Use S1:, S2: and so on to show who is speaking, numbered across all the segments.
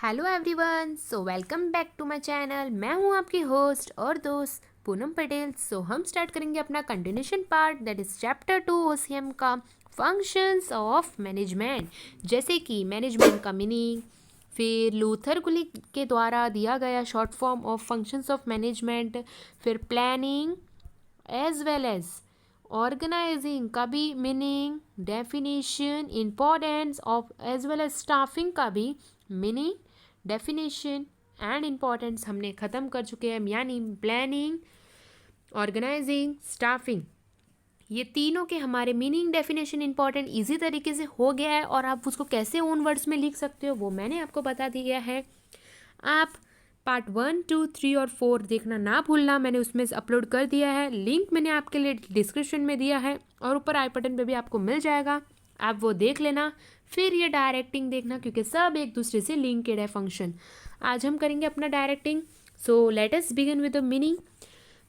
S1: Hello everyone, so welcome back to my channel. मैं हूं आपकी होस्ट और दोस्त पूनम पटेल। सो हम स्टार्ट करेंगे अपना continuation part, that is chapter 2 OCM का फंक्शंस ऑफ मैनेजमेंट। जैसे कि मैनेजमेंट का मीनिंग, फिर लूथर गुली के द्वारा दिया गया short form of functions of management, फिर planning as well as organizing का भी meaning, definition importance of as well as staffing का भी मीनिंग, डेफिनेशन एंड इम्पॉर्टेंस हमने ख़त्म कर चुके हैं। यानी प्लानिंग, ऑर्गेनाइजिंग, स्टाफिंग, ये तीनों के हमारे मीनिंग, डेफिनेशन, इंपॉर्टेंट इजी तरीके से हो गया है। और आप उसको कैसे ओन वर्ड्स में लिख सकते हो वो मैंने आपको बता दिया है। आप पार्ट 1, 2, 3 और 4 देखना ना भूलना, मैंने उसमें से अपलोड कर दिया है। लिंक मैंने आपके लिए डिस्क्रिप्शन में दिया है और ऊपर आई बटन पे भी आपको मिल जाएगा, आप वो देख लेना। फिर ये डायरेक्टिंग देखना क्योंकि सब एक दूसरे से लिंकेड है फंक्शन। आज हम करेंगे अपना directing. So let us begin with the meaning.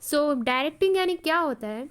S1: So directing यानी क्या होता है?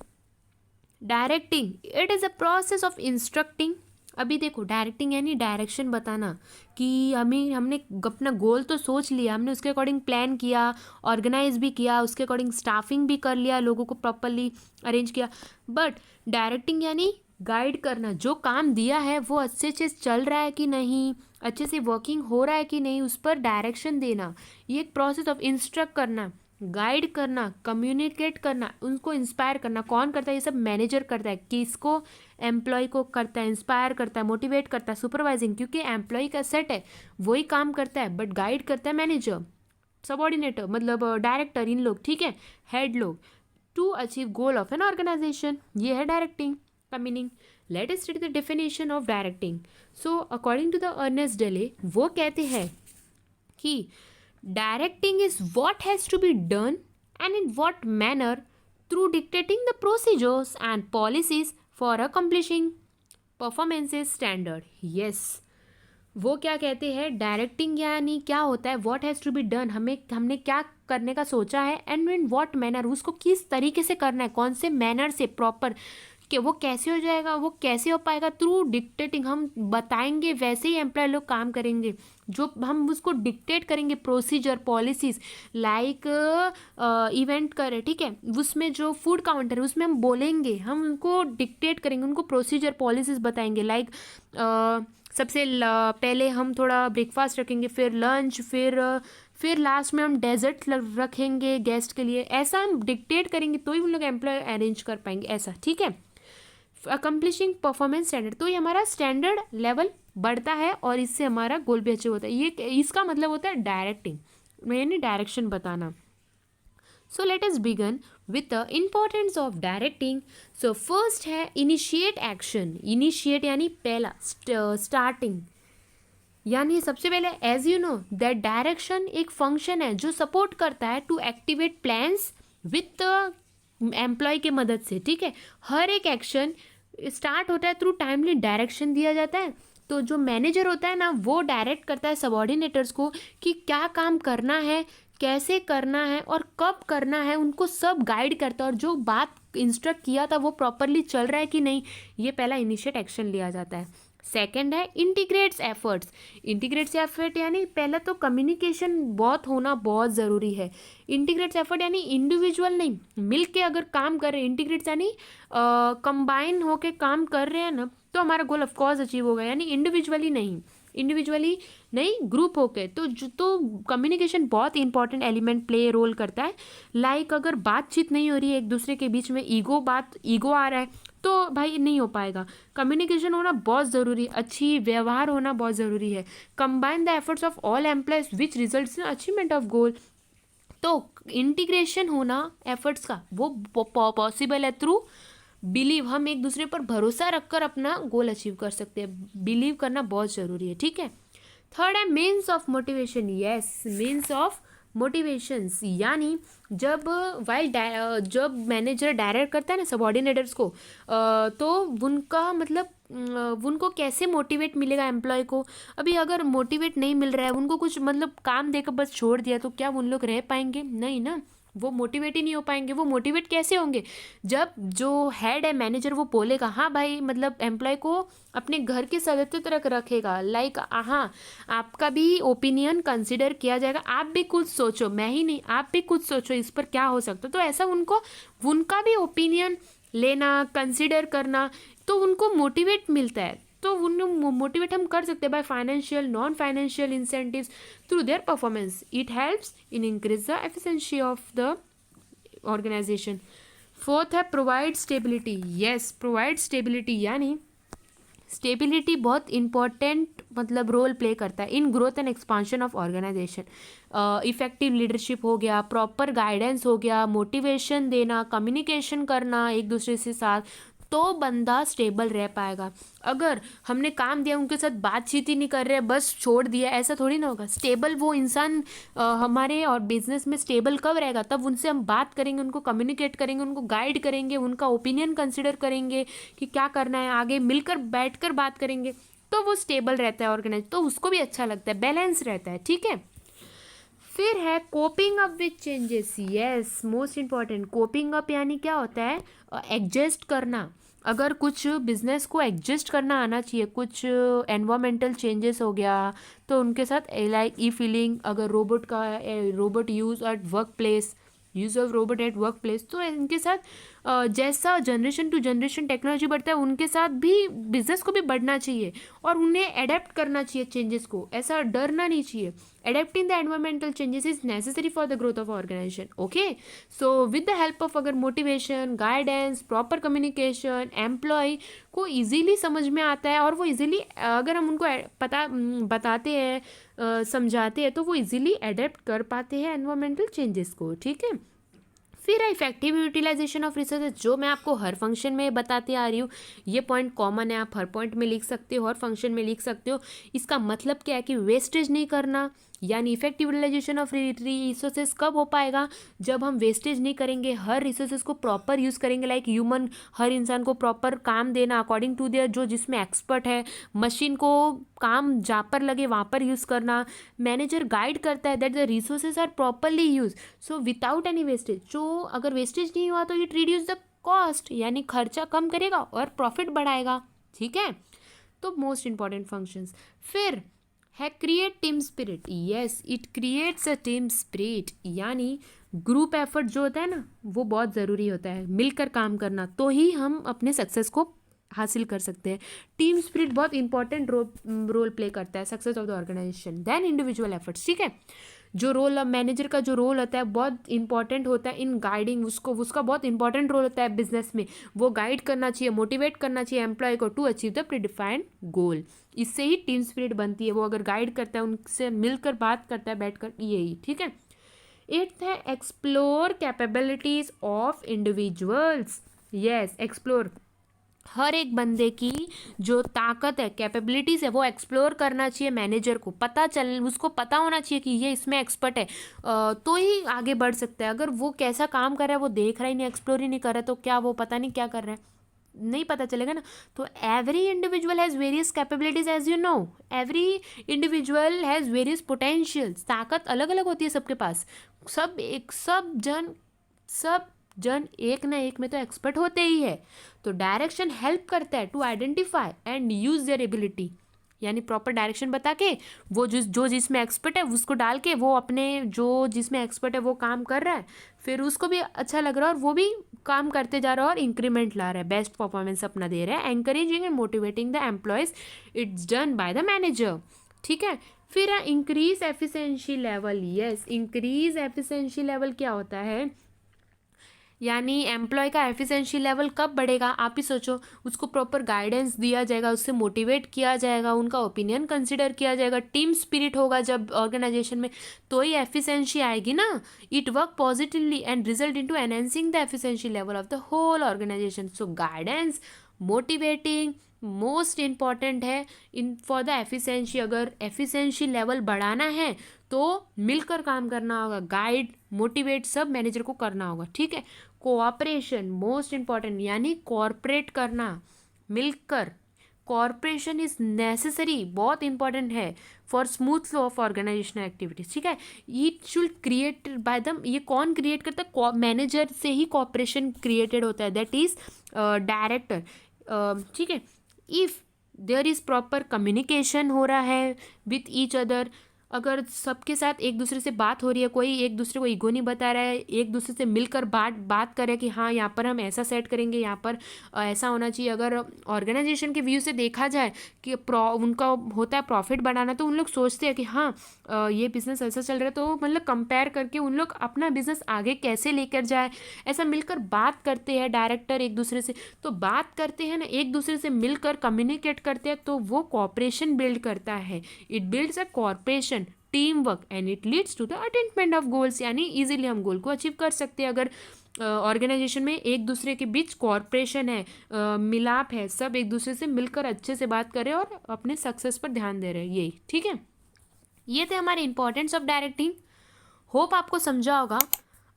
S1: Directing it is a process of instructing. अभी देखो, डायरेक्टिंग यानी डायरेक्शन बताना कि हमने अपना गोल तो सोच लिया, हमने उसके अकॉर्डिंग प्लान किया, ऑर्गेनाइज भी किया, उसके अकॉर्डिंग स्टाफिंग भी कर लिया, लोगों को प्रॉपरली अरेंज किया। बट डायरेक्टिंग यानी गाइड करना, जो काम दिया है वो अच्छे से चल रहा है कि नहीं, अच्छे से वर्किंग हो रहा है कि नहीं, उस पर डायरेक्शन देना। ये एक प्रोसेस ऑफ इंस्ट्रक्ट करना, गाइड करना, कम्युनिकेट करना, उनको इंस्पायर करना। कौन करता है ये सब? मैनेजर करता है। किसको? एम्प्लॉय को करता है, इंस्पायर करता है, मोटिवेट करता है, सुपरवाइजिंग, क्योंकि एम्प्लॉय का सेट है वही काम करता है, बट गाइड करता है मैनेजर, सबॉर्डिनेटर मतलब डायरेक्टर, इन लोग, ठीक है, हेड लोग, to achieve goal of an organization. ये है डायरेक्टिंग का meaning. Let us study the definition of directing. So according to the Ernest Dale, वो कहते हैं कि directing is what has to be done and in what manner through dictating the procedures and policies for accomplishing performances standard. Yes, वो क्या कहते हैं? Directing यानी क्या होता है? What has to be done, हमने क्या करने का सोचा है, एंड इन व्हाट मैनर, उसको किस तरीके से करना है, कौन से मैनर से, प्रॉपर कि वो कैसे हो जाएगा, वो कैसे हो पाएगा। थ्रू डिक्टेटिंग, हम बताएंगे वैसे ही एम्प्लॉय लोग काम करेंगे, जो हम उसको डिक्टेट करेंगे, प्रोसीजर, पॉलिसीज, लाइक इवेंट करें, ठीक है, उसमें जो फूड काउंटर है उसमें हम बोलेंगे, हम उनको डिक्टेट करेंगे, उनको प्रोसीजर, पॉलिसीज बताएंगे। लाइक सबसे पहले हम थोड़ा ब्रेकफास्ट रखेंगे, फिर लंच, फिर लास्ट में हम डेजर्ट रखेंगे गेस्ट के लिए। ऐसा हम डिक्टेट करेंगे तो ही उन लोग एम्प्लॉय अरेंज कर पाएंगे, ऐसा, ठीक है। अकम्प्लिशिंग परफॉर्मेंस स्टैंडर्ड, तो ये हमारा स्टैंडर्ड लेवल बढ़ता है और इससे हमारा गोल भी अचीव होता है। ये इसका मतलब होता है डायरेक्टिंग यानी डायरेक्शन बताना। So let us begin with the importance of directing. So first है इनिशिएट एक्शन। इनिशिएट यानी पहला, स्टार्टिंग, यानी सबसे पहले as you know that direction एक फंक्शन है जो सपोर्ट करता है to activate plans with employ के मदद से, ठीक है। हर एक एक्शन स्टार्ट होता है थ्रू टाइमली डायरेक्शन दिया जाता है। तो जो मैनेजर होता है ना, वो डायरेक्ट करता है सबॉर्डिनेटर्स को कि क्या काम करना है, कैसे करना है और कब करना है, उनको सब गाइड करता है। और जो बात इंस्ट्रक्ट किया था वो प्रॉपरली चल रहा है कि नहीं, ये पहला इनिशिएट एक्शन लिया जाता है। सेकेंड है इंटीग्रेट्स एफर्ट्स। इंटीग्रेट्स एफर्ट यानी पहला तो कम्युनिकेशन होना बहुत ज़रूरी है। इंटीग्रेट्स एफर्ट यानी इंडिविजुअल नहीं, मिल के अगर काम कर रहे हैं, इंटीग्रेट्स यानी कंबाइन होके काम कर रहे हैं ना, तो हमारा गोल ऑफ कोर्स अचीव होगा। यानी इंडिविजुअली नहीं, ग्रुप होके। तो कम्युनिकेशन बहुत इंपॉर्टेंट एलिमेंट प्ले रोल करता है। लाइक अगर बातचीत नहीं हो रही है एक दूसरे के बीच में, ईगो आ रहा है, तो भाई नहीं हो पाएगा। कम्युनिकेशन होना बहुत ज़रूरी है, अच्छी व्यवहार होना बहुत ज़रूरी है। Combine the efforts of all employees which results in achievement of goal. तो इंटीग्रेशन होना एफर्ट्स का वो पॉसिबल है थ्रू बिलीव। हम एक दूसरे पर भरोसा रखकर अपना गोल अचीव कर सकते हैं। बिलीव करना बहुत ज़रूरी है, ठीक है। थर्ड है means of motivation. Yes, means of motivations, यानी जब जब मैनेजर डायरेक्ट करता है ना सबॉर्डिनेटर्स को, तो उनका मतलब उनको कैसे मोटिवेट मिलेगा एम्प्लॉय को। अभी अगर मोटिवेट नहीं मिल रहा है, उनको कुछ मतलब काम देकर बस छोड़ दिया, तो क्या उन लोग रह पाएंगे? नहीं ना। वो मोटिवेट ही नहीं हो पाएंगे। वो मोटिवेट कैसे होंगे? जब जो हेड है, मैनेजर, वो बोलेगा हाँ भाई, मतलब एम्प्लॉय को अपने घर के सदस्य तरह रखेगा, लाइक हाँ आपका भी ओपिनियन कंसिडर किया जाएगा, आप भी कुछ सोचो, मैं ही नहीं, आप भी कुछ सोचो इस पर क्या हो सकता है। तो ऐसा उनको उनका भी ओपिनियन लेना, कंसिडर करना, तो उनको मोटिवेट मिलता है। तो उन मोटिवेट हम कर सकते हैं by financial, non financial incentives through their performance. It helps in increase the efficiency of the organization. Fourth है provide stability. Yes, provide stability, यानी स्टेबिलिटी बहुत इंपॉर्टेंट मतलब रोल प्ले करता है in growth and expansion of organization. Effective leadership हो गया, proper guidance हो गया, मोटिवेशन देना, कम्युनिकेशन करना एक दूसरे से साथ, तो बंदा स्टेबल रह पाएगा। अगर हमने काम दिया, उनके साथ बातचीत ही नहीं कर रहे, बस छोड़ दिया, ऐसा थोड़ी ना होगा। स्टेबल वो इंसान हमारे और बिजनेस में स्टेबल कब रहेगा? तब उनसे हम बात करेंगे, उनको कम्युनिकेट करेंगे, उनको गाइड करेंगे, उनका ओपिनियन कंसिडर करेंगे कि क्या करना है, आगे मिलकर बैठकर बात करेंगे, तो वो स्टेबल रहता है ऑर्गेनाइज, तो उसको भी अच्छा लगता है, बैलेंस रहता है। ठीक है, फिर है coping up with changes. Yes, most important. Coping up यानी क्या होता है? एडजस्ट करना। अगर कुछ बिजनेस को एडजस्ट करना आना चाहिए, कुछ एनवायरमेंटल चेंजेस हो गया, तो उनके साथ लाइक ई फीलिंग, अगर robot use at work place, use of robot at work place, तो इनके साथ जैसा जनरेशन टू जनरेशन टेक्नोलॉजी बढ़ता है, उनके साथ भी बिजनेस को भी बढ़ना चाहिए और उन्हें अडेप्ट करना चाहिए चेंजेस को, ऐसा डरना नहीं चाहिए। Adapting the environmental changes is necessary for the growth of organization. Okay, so with the help of अगर motivation, guidance, proper communication, employee को easily समझ में आता है, और वो easily अगर हम उनको बताते हैं, समझाते हैं, तो वो easily adapt कर पाते हैं environmental changes को। ठीक है, फिर इफेक्टिव यूटिलाइजेशन ऑफ रिसोर्सेज, जो मैं आपको हर फंक्शन में बताती आ रही हूँ। ये पॉइंट कॉमन है, आप हर पॉइंट में लिख सकते हो, हर फंक्शन में लिख सकते हो। इसका मतलब क्या है कि वेस्टेज नहीं करना, यानी इफेक्टिव यूटिलाइजेशन ऑफ रिसोर्सेज कब हो पाएगा? जब हम वेस्टेज नहीं करेंगे, हर रिसोर्सेज को प्रॉपर यूज़ करेंगे, लाइक ह्यूमन, हर इंसान को प्रॉपर काम देना अकॉर्डिंग टू देयर जो जिसमें एक्सपर्ट है, मशीन को काम जहाँ पर लगे वहाँ पर यूज़ करना, मैनेजर गाइड करता है that the resources are properly use, so without any wastage. जो अगर वेस्टेज नहीं हुआ तो इट रिड्यूस द कॉस्ट, यानी खर्चा कम करेगा और प्रॉफिट बढ़ाएगा। ठीक है, तो मोस्ट इंपॉर्टेंट फंक्शंस। फिर है create team spirit. Yes, it creates a team spirit, यानी ग्रुप एफर्ट जो होता है ना, वो बहुत ज़रूरी होता है, मिलकर काम करना, तो ही हम अपने सक्सेस को हासिल कर सकते हैं। टीम स्पिरिट बहुत इंपॉर्टेंट रोल प्ले करता है success of the organisation then individual efforts. ठीक है, जो रोल मैनेजर का जो रोल होता है बहुत इंपॉर्टेंट होता है इन गाइडिंग, उसका बहुत इंपॉर्टेंट रोल होता है बिजनेस में। वो गाइड करना चाहिए, मोटिवेट करना चाहिए एम्प्लॉय को टू अचीव द प्रीडिफाइंड गोल। इससे ही टीम स्पिरिट बनती है। वो अगर गाइड करता है, उनसे मिलकर बात करता है बैठकर, यही। ठीक है, एट्थ है explore capabilities of individuals. Yes, explore, हर एक बंदे की जो ताकत है, कैपेबिलिटीज़ है, वो एक्सप्लोर करना चाहिए। मैनेजर को उसको पता होना चाहिए कि ये इसमें एक्सपर्ट है, तो ही आगे बढ़ सकता है। अगर वो कैसा काम कर रहा है वो देख रहा ही नहीं, एक्सप्लोर ही नहीं कर रहा, तो क्या वो पता नहीं क्या कर रहा है, नहीं पता चलेगा ना। तो every individual has various capabilities, as you know, every individual has various potentials. ताकत अलग अलग होती है सबके पास। सब जन एक ना एक में तो एक्सपर्ट होते ही है। तो डायरेक्शन हेल्प करता है to identify and use their ability, यानी प्रॉपर डायरेक्शन बता के वो जो जिसमें एक्सपर्ट है उसको डाल के वो अपने जो जिसमें एक्सपर्ट है वो काम कर रहा है, फिर उसको भी अच्छा लग रहा है और वो भी काम करते जा रहा है और इंक्रीमेंट ला रहा है, बेस्ट परफॉर्मेंस अपना दे रहा है। Encouraging and motivating the employees, it's done by the manager. ठीक है, फिर increase efficiency level. Yes, increase efficiency level क्या होता है, यानी एम्प्लॉय का एफिशिएंसी लेवल कब बढ़ेगा? आप ही सोचो, उसको प्रॉपर गाइडेंस दिया जाएगा, उससे मोटिवेट किया जाएगा, उनका ओपिनियन कंसिडर किया जाएगा, टीम स्पिरिट होगा जब ऑर्गेनाइजेशन में, तो ही एफिशिएंसी आएगी ना। It work positively and result into enhancing the efficiency level of the whole organisation. So guidance, motivating most important है इन फॉर द एफिशिएंसी। अगर एफिशिएंसी लेवल बढ़ाना है तो मिलकर काम करना होगा, गाइड, मोटिवेट सब मैनेजर को करना होगा। ठीक है, कोऑपरेशन मोस्ट इम्पॉर्टेंट, यानी कॉर्पोरेट करना, मिलकर कॉर्पोरेशन इज नेसेसरी, बहुत इंपॉर्टेंट है for smooth flow of organisational activities, ठीक है। इट शुड क्रिएट बाय दम, ये कौन क्रिएट करता है, मैनेजर से ही कॉर्पोरेशन क्रिएटेड होता है, दैट इज डायरेक्टर, ठीक है। If there is proper communication हो रहा है विथ ईच अदर, अगर सबके साथ एक दूसरे से बात हो रही है, कोई एक दूसरे को ईगो नहीं बता रहा है, एक दूसरे से मिलकर बात करे कि हाँ यहाँ पर हम ऐसा सेट करेंगे, यहाँ पर ऐसा होना चाहिए। अगर ऑर्गेनाइजेशन के व्यू से देखा जाए कि उनका होता है प्रॉफिट बढ़ाना, तो उन लोग सोचते हैं कि हाँ ये बिज़नेस ऐसा चल रहा है, तो मतलब कंपेयर करके उन लोग अपना बिज़नेस आगे कैसे लेकर जाए, ऐसा मिलकर बात करते हैं डायरेक्टर एक दूसरे से। तो बात करते हैं ना, एक दूसरे से मिलकर कम्युनिकेट करते हैं, तो वो कॉपरेशन बिल्ड करता है। It builds a corporation, team work and it leads to the attainment of goals, यानी इजीली हम गोल को अचीव कर सकते हैं अगर ऑर्गेनाइजेशन में एक दूसरे के बीच कॉर्पोरेशन है, मिलाप है, सब एक दूसरे से मिलकर अच्छे से बात कर रहे हैं और अपने सक्सेस पर ध्यान दे रहे हैं, यही, ठीक है। ये थे हमारे इंपॉर्टेंस ऑफ डायरेक्टिंग, होप आपको समझा होगा।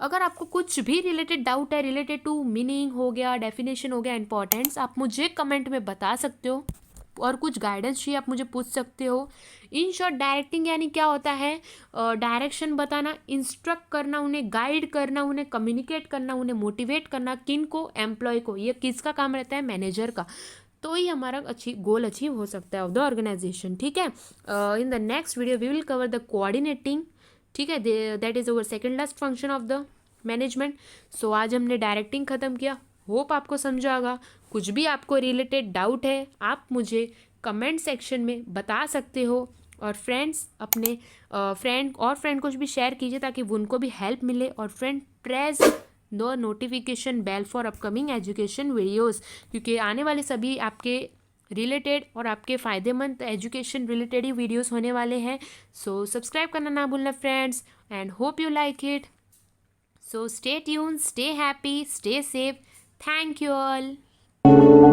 S1: अगर आपको कुछ भी रिलेटेड डाउट है, रिलेटेड टू मीनिंग हो गया, डेफिनेशन हो गया, इंपॉर्टेंस, आप मुझे कमेंट में बता सकते हो, और कुछ गाइडेंस चाहिए आप मुझे पूछ सकते हो। इन शॉर्ट डायरेक्टिंग यानी क्या होता है, डायरेक्शन बताना, इंस्ट्रक्ट करना, उन्हें गाइड करना, उन्हें कम्युनिकेट करना, उन्हें मोटिवेट करना, किन को, एम्प्लॉय को, ये किसका काम रहता है, मैनेजर का, तो ही हमारा गोल अचीव हो सकता है ऑफ द ऑर्गेनाइजेशन, ठीक है। In the next video we will cover the coordinating, ठीक है, that is our second last function of the management. So आज हमने डायरेक्टिंग ख़त्म किया, होप आपको समझा होगा। कुछ भी आपको रिलेटेड डाउट है आप मुझे कमेंट सेक्शन में बता सकते हो, और फ्रेंड्स अपने फ्रेंड को भी शेयर कीजिए ताकि उनको भी हेल्प मिले। और friend press the notification bell for upcoming education videos, क्योंकि आने वाले सभी आपके रिलेटेड और आपके फ़ायदेमंद एजुकेशन रिलेटेड ही वीडियोस होने वाले हैं। सो सब्सक्राइब करना ना भूलना friends, and hope you like it. So stay tuned, stay happy, stay safe. Thank you all.